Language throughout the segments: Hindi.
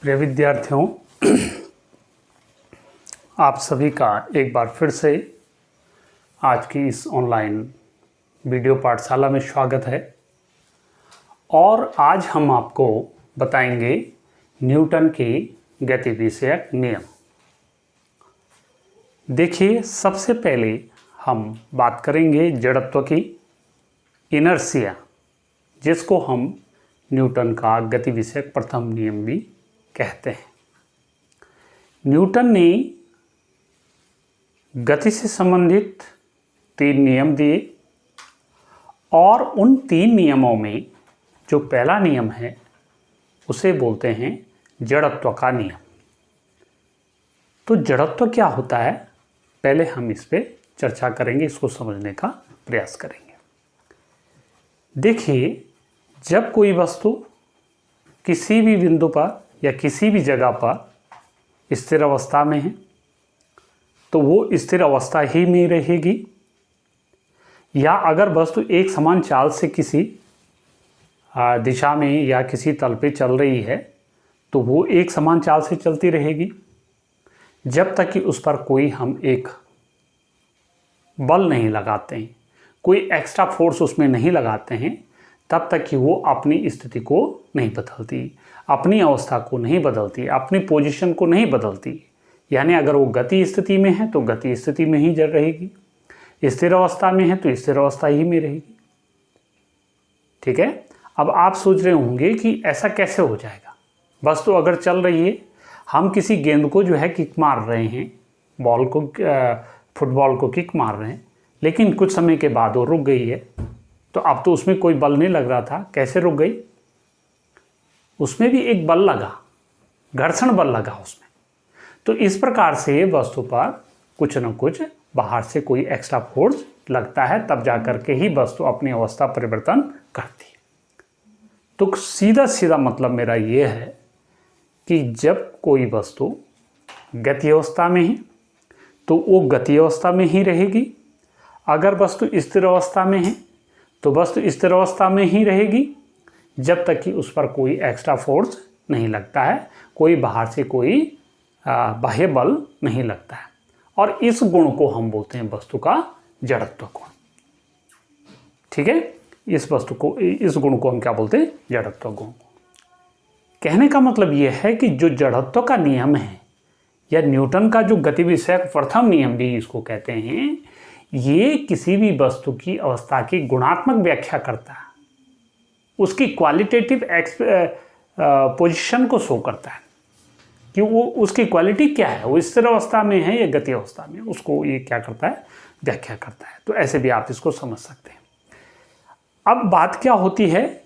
प्रिय विद्यार्थियों, आप सभी का एक बार फिर से आज की इस ऑनलाइन वीडियो पाठशाला में स्वागत है। और आज हम आपको बताएंगे न्यूटन के गति विषयक नियम। देखिए, सबसे पहले हम बात करेंगे जड़त्व की, इनर्शिया, जिसको हम न्यूटन का गति विषयक प्रथम नियम भी कहते हैं। न्यूटन ने गति से संबंधित 3 नियम दिए और उन 3 नियमों में जो पहला नियम है उसे बोलते हैं जड़त्व का नियम। तो जड़त्व क्या होता है, पहले हम इस पे चर्चा करेंगे, इसको समझने का प्रयास करेंगे। देखिए, जब कोई वस्तु किसी भी बिंदु पर या किसी भी जगह पर स्थिर अवस्था में है तो वो स्थिर अवस्था ही में रहेगी, या अगर वस्तु एक समान चाल से किसी दिशा में या किसी तल पे चल रही है तो वो एक समान चाल से चलती रहेगी जब तक कि उस पर कोई हम एक बल नहीं लगाते हैं, कोई एक्स्ट्रा फोर्स उसमें नहीं लगाते हैं, तब तक कि वो अपनी स्थिति को नहीं बदलती, अपनी अवस्था को नहीं बदलती, अपनी पोजीशन को नहीं बदलती। यानी अगर वो गति स्थिति में है तो गति स्थिति में ही जड़ रहेगी, स्थिर अवस्था में है तो स्थिर अवस्था ही में रहेगी। ठीक है। अब आप सोच रहे होंगे कि ऐसा कैसे हो जाएगा। वस्तु अगर चल रही है, हम किसी गेंद को जो है किक मार रहे हैं, बॉल को, फुटबॉल को किक मार रहे हैं, लेकिन कुछ समय के बाद वो रुक गई है, तो अब तो उसमें कोई बल नहीं लग रहा था, कैसे रुक गई? उसमें भी एक बल लगा, घर्षण बल लगा उसमें। तो इस प्रकार से वस्तु पर कुछ न कुछ बाहर से कोई एक्स्ट्रा फोर्स लगता है, तब जाकर के ही वस्तु अपनी अवस्था परिवर्तन करती है। तो सीधा सीधा मतलब मेरा ये है कि जब कोई वस्तु गति अवस्था में है तो वो गति अवस्था में ही रहेगी, अगर वस्तु स्थिर अवस्था में है तो वस्तु स्थिर अवस्था में ही रहेगी जब तक कि उस पर कोई एक्स्ट्रा फोर्स नहीं लगता है, कोई बाहर से कोई बाह्य बल नहीं लगता है। और इस गुण को हम बोलते हैं वस्तु का जड़त्व गुण। ठीक है, इस गुण को हम क्या बोलते हैं? जड़त्व गुण। कहने का मतलब यह है कि जो जड़त्व का नियम है या न्यूटन का जो गति विषयक प्रथम नियम भी इसको कहते हैं, ये किसी भी वस्तु की अवस्था की गुणात्मक व्याख्या करता है, उसकी क्वालिटेटिव पोजीशन को शो करता है कि वो उसकी क्वालिटी क्या है, वो स्थिर अवस्था में है या गति अवस्था में, उसको ये क्या करता है? व्याख्या करता है। तो ऐसे भी आप इसको समझ सकते हैं। अब बात क्या होती है,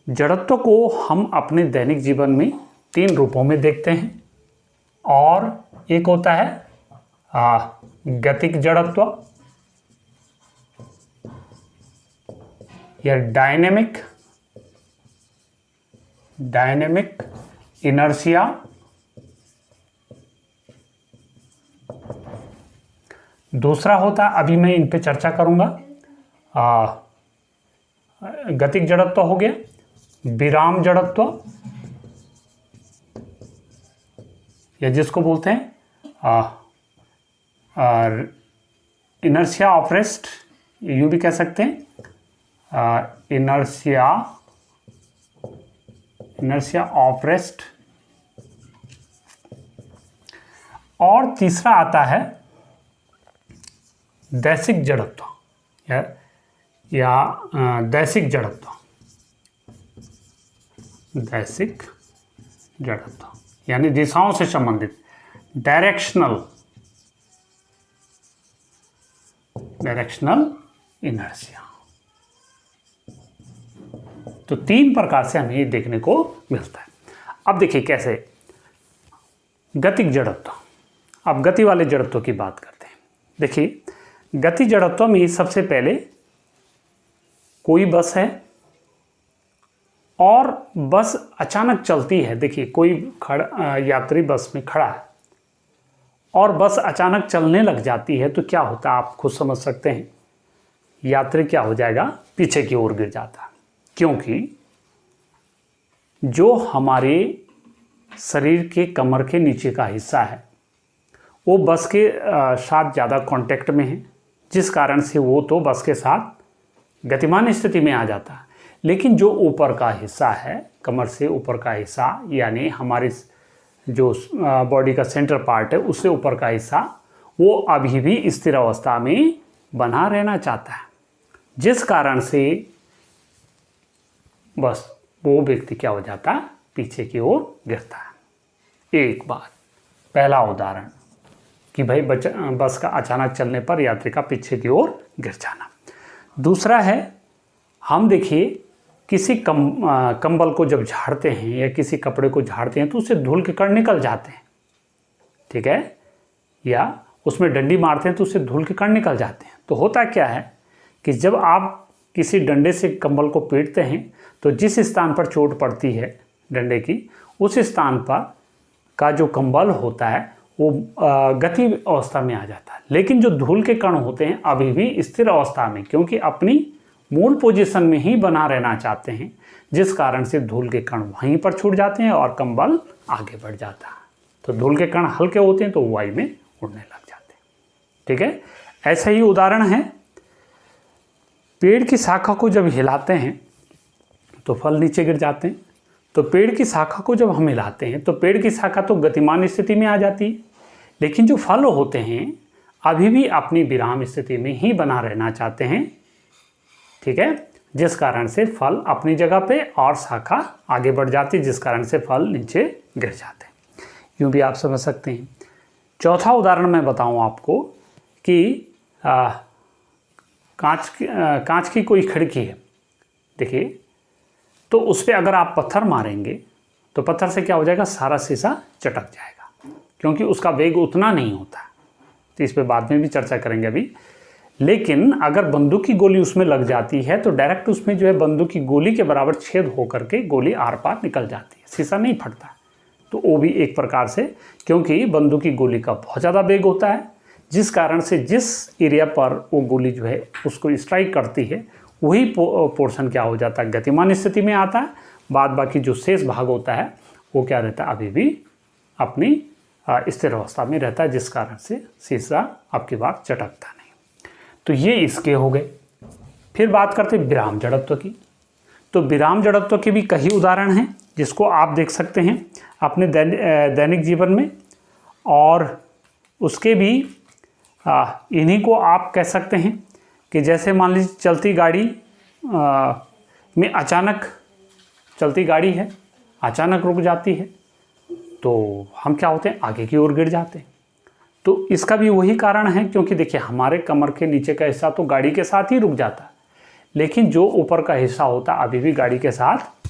जड़त्व को हम अपने दैनिक जीवन में 3 रूपों में देखते हैं। और एक होता है गतिक जड़त्व या डायनेमिक इनर्शिया, दूसरा होता है, अभी मैं इन पे चर्चा करूंगा, गतिक जड़त्व हो गया, विराम जड़त्व या जिसको बोलते हैं इनर्शिया ऑफ रेस्ट, यूं भी कह सकते हैं, इनर्शिया ऑफ रेस्ट। और तीसरा आता है दैसिक जड़त्व या दैसिक जड़त्व, यानी दिशाओं से संबंधित, डायरेक्शनल इनर्शिया। तो 3 प्रकार से हमें ये देखने को मिलता है। अब देखिए कैसे गतिक जड़त्व। अब गति वाले जड़त्व की बात करते हैं। देखिए, गति जड़त्व में सबसे पहले कोई बस है और बस अचानक चलती है। देखिए, कोई यात्री बस में खड़ा है और बस अचानक चलने लग जाती है तो क्या होता है, आप खुद समझ सकते हैं। यात्री क्या हो जाएगा? पीछे की ओर गिर जाता है, क्योंकि जो हमारे शरीर के कमर के नीचे का हिस्सा है वो बस के साथ ज़्यादा कांटेक्ट में है, जिस कारण से वो तो बस के साथ गतिमान स्थिति में आ जाता है। लेकिन जो ऊपर का हिस्सा है, कमर से ऊपर का हिस्सा, यानी हमारी जो बॉडी का सेंटर पार्ट है उससे ऊपर का हिस्सा, वो अभी भी स्थिर अवस्था में बना रहना चाहता है, जिस कारण से बस वो व्यक्ति क्या हो जाता है, पीछे की ओर गिरता है। एक बार पहला उदाहरण कि भाई बस का अचानक चलने पर यात्री का पीछे की ओर गिर जाना। दूसरा है, हम देखिए किसी कंबल को जब झाड़ते हैं या किसी कपड़े को झाड़ते हैं तो उससे धूल के कण निकल जाते हैं, ठीक है, या उसमें डंडी मारते हैं तो उससे धूल के कण निकल जाते हैं। तो होता क्या है कि जब आप किसी डंडे से कंबल को पीटते हैं तो जिस स्थान पर चोट पड़ती है डंडे की, उस स्थान पर का जो कंबल होता है वो गति अवस्था में आ जाता है। लेकिन जो धूल के कण होते हैं अभी भी स्थिर अवस्था में, क्योंकि अपनी मूल पोजीशन में ही बना रहना चाहते हैं, जिस कारण से धूल के कण वहीं पर छूट जाते हैं और कंबल आगे बढ़ जाता है। तो धूल के कण हल्के होते हैं तो वायु में उड़ने लग जाते हैं, ठीक है। ऐसा ही उदाहरण है, पेड़ की शाखा को जब हिलाते हैं तो फल नीचे गिर जाते हैं। तो पेड़ की शाखा को जब हम हिलाते हैं तो पेड़ की शाखा तो गतिमान स्थिति में आ जाती है, लेकिन जो फल होते हैं अभी भी अपनी विराम स्थिति में ही बना रहना चाहते हैं, ठीक है, जिस कारण से फल अपनी जगह पे और शाखा आगे बढ़ जाती है, जिस कारण से फल नीचे गिर जाते हैं। यूँ भी आप समझ सकते हैं। चौथा उदाहरण मैं बताऊं आपको कि कांच की कोई खिड़की है, देखिए, तो उस पर अगर आप पत्थर मारेंगे तो पत्थर से क्या हो जाएगा, सारा शीशा चटक जाएगा, क्योंकि उसका वेग उतना नहीं होता। तो इस पर बाद में भी चर्चा करेंगे अभी। लेकिन अगर बंदूक की गोली उसमें लग जाती है तो डायरेक्ट उसमें जो है बंदूक की गोली के बराबर छेद होकर के गोली आर पार निकल जाती है, शीशा नहीं फटता। तो वो भी एक प्रकार से, क्योंकि बंदूक की गोली का बहुत ज़्यादा वेग होता है, जिस कारण से जिस एरिया पर वो गोली जो है उसको स्ट्राइक करती है वही पोर्शन क्या हो जाता है, गतिमान स्थिति में आता है। बाद बाकी जो शेष भाग होता है वो क्या रहता है, अभी भी अपनी स्थिर अवस्था में रहता है, जिस कारण से शीशा आपकी बार चटकता नहीं। तो ये इसके हो गए। फिर बात करते हैं विराम जड़त्व की। तो विराम जड़त्व के भी कई उदाहरण हैं जिसको आप देख सकते हैं अपने दैनिक जीवन में, और उसके भी इन्हीं को आप कह सकते हैं कि जैसे मान लीजिए चलती गाड़ी में अचानक, चलती गाड़ी है अचानक रुक जाती है तो हम क्या होते हैं, आगे की ओर गिर जाते हैं। तो इसका भी वही कारण है, क्योंकि देखिए हमारे कमर के नीचे का हिस्सा तो गाड़ी के साथ ही रुक जाता है, लेकिन जो ऊपर का हिस्सा होता है अभी भी गाड़ी के साथ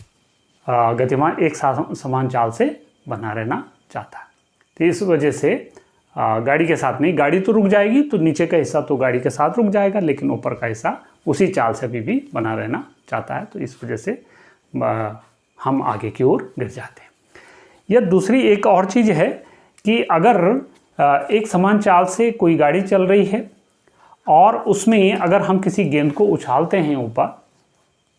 गतिमान एक समान चाल से बना रहना चाहता है। तो इस वजह से गाड़ी के साथ नहीं, गाड़ी तो रुक जाएगी तो नीचे का हिस्सा तो गाड़ी के साथ रुक जाएगा, लेकिन ऊपर का हिस्सा उसी चाल से अभी भी बना रहना चाहता है। तो इस वजह से हम आगे की ओर गिर जाते हैं। यह दूसरी एक और चीज़ है कि अगर एक समान चाल से कोई गाड़ी चल रही है और उसमें अगर हम किसी गेंद को उछालते हैं ऊपर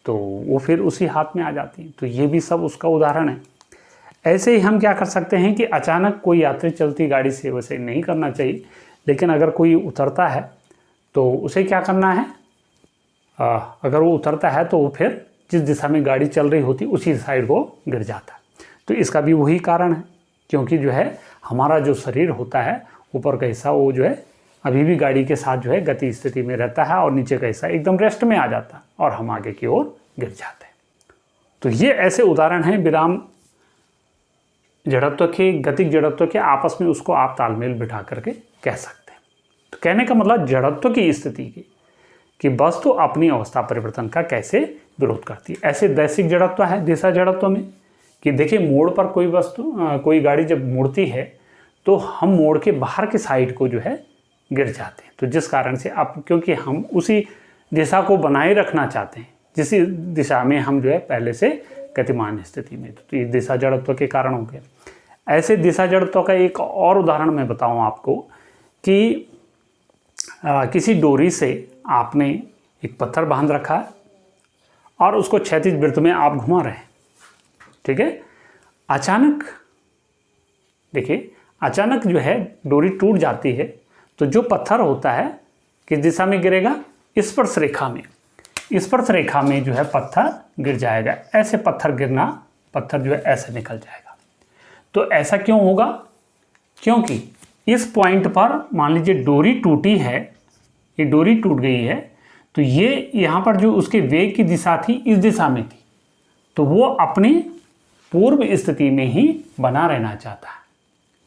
तो वो फिर उसी हाथ में आ जाती है। तो ये भी सब उसका उदाहरण है। ऐसे ही हम क्या कर सकते हैं कि अचानक कोई यात्री चलती गाड़ी से, वैसे नहीं करना चाहिए, लेकिन अगर कोई उतरता है तो उसे क्या करना है, अगर वो उतरता है तो वो फिर जिस दिशा में गाड़ी चल रही होती उसी साइड को गिर जाता है। तो इसका भी वही कारण है, क्योंकि जो है हमारा जो शरीर होता है ऊपर का हिस्सा वो जो है अभी भी गाड़ी के साथ जो है गति स्थिति में रहता है और नीचे का हिस्सा एकदम रेस्ट में आ जाता है और हम आगे की ओर गिर जाते हैं। तो ये ऐसे उदाहरण हैं विराम जड़त्व के, गतिक जड़त्व के, आपस में उसको आप तालमेल बिठा करके कह सकते हैं। तो कहने का मतलब जड़त्व की स्थिति की कि वस्तु अपनी अवस्था परिवर्तन का कैसे विरोध करती है। ऐसे दैशिक जड़त्व है दिशा जड़त्व में कि देखिए मोड़ पर कोई वस्तु, कोई गाड़ी जब मुड़ती है तो हम मोड़ के बाहर की साइड को जो है गिर जाते हैं। तो जिस कारण से अब क्योंकि हम उसी दिशा को बनाए रखना चाहते हैं जिस दिशा में हम जो है पहले से गतिमान स्थिति में, तो ये दिशा जड़त्व के कारण हो गए। ऐसे दिशा जड़त्व का एक और उदाहरण मैं बताऊं आपको कि किसी डोरी से आपने एक पत्थर बांध रखा है और उसको क्षैतिज वृत्त में आप घुमा रहे हैं, ठीक है। अचानक देखिए अचानक जो है डोरी टूट जाती है तो जो पत्थर होता है किस दिशा में गिरेगा, स्पर्श रेखा में। स्पर्श रेखा में जो है पत्थर गिर जाएगा। ऐसे पत्थर गिरना, पत्थर जो है ऐसे निकल जाएगा। तो ऐसा क्यों होगा, क्योंकि इस पॉइंट पर मान लीजिए डोरी टूटी है, ये डोरी टूट गई है, तो ये यहाँ पर जो उसके वेग की दिशा थी इस दिशा में थी, तो वो अपनी पूर्व स्थिति में ही बना रहना चाहता है।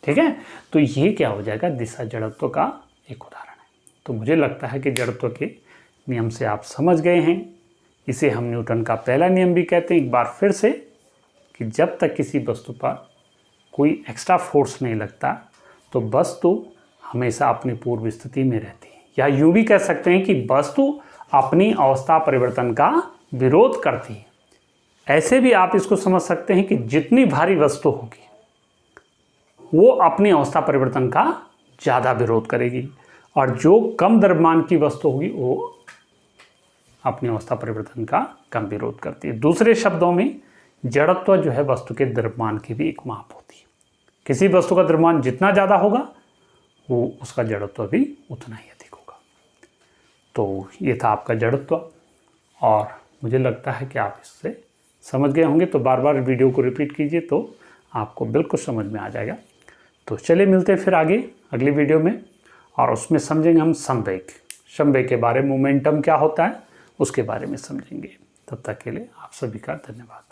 ठीक है, तो ये क्या हो जाएगा, दिशा जड़त्व का एक उदाहरण है। तो मुझे लगता है कि जड़त्व के नियम से आप समझ गए हैं। इसे हम न्यूटन का पहला नियम भी कहते हैं। एक बार फिर से कि जब तक किसी वस्तु पर कोई एक्स्ट्रा फोर्स नहीं लगता तो वस्तु हमेशा अपनी पूर्व स्थिति में रहती है, या यूँ भी कह सकते हैं कि वस्तु अपनी अवस्था परिवर्तन का विरोध करती है। ऐसे भी आप इसको समझ सकते हैं कि जितनी भारी वस्तु होगी वो अपनी अवस्था परिवर्तन का ज़्यादा विरोध करेगी, और जो कम द्रव्यमान की वस्तु होगी वो अपनी अवस्था परिवर्तन का कम विरोध करती है। दूसरे शब्दों में जड़त्व जो है वस्तु के द्रव्यमान की भी एक माप होती है। किसी वस्तु का द्रव्यमान जितना ज़्यादा होगा वो उसका जड़त्व भी उतना ही अधिक होगा। तो ये था आपका जड़त्व, और मुझे लगता है कि आप इससे समझ गए होंगे। तो बार बार वीडियो को रिपीट कीजिए तो आपको बिल्कुल समझ में आ जाएगा। तो चलिए मिलते हैं फिर आगे अगली वीडियो में, और उसमें समझेंगे हम संवेग, संवेग के बारे में, मोमेंटम क्या होता है उसके बारे में समझेंगे। तब तक के लिए आप सभी का धन्यवाद।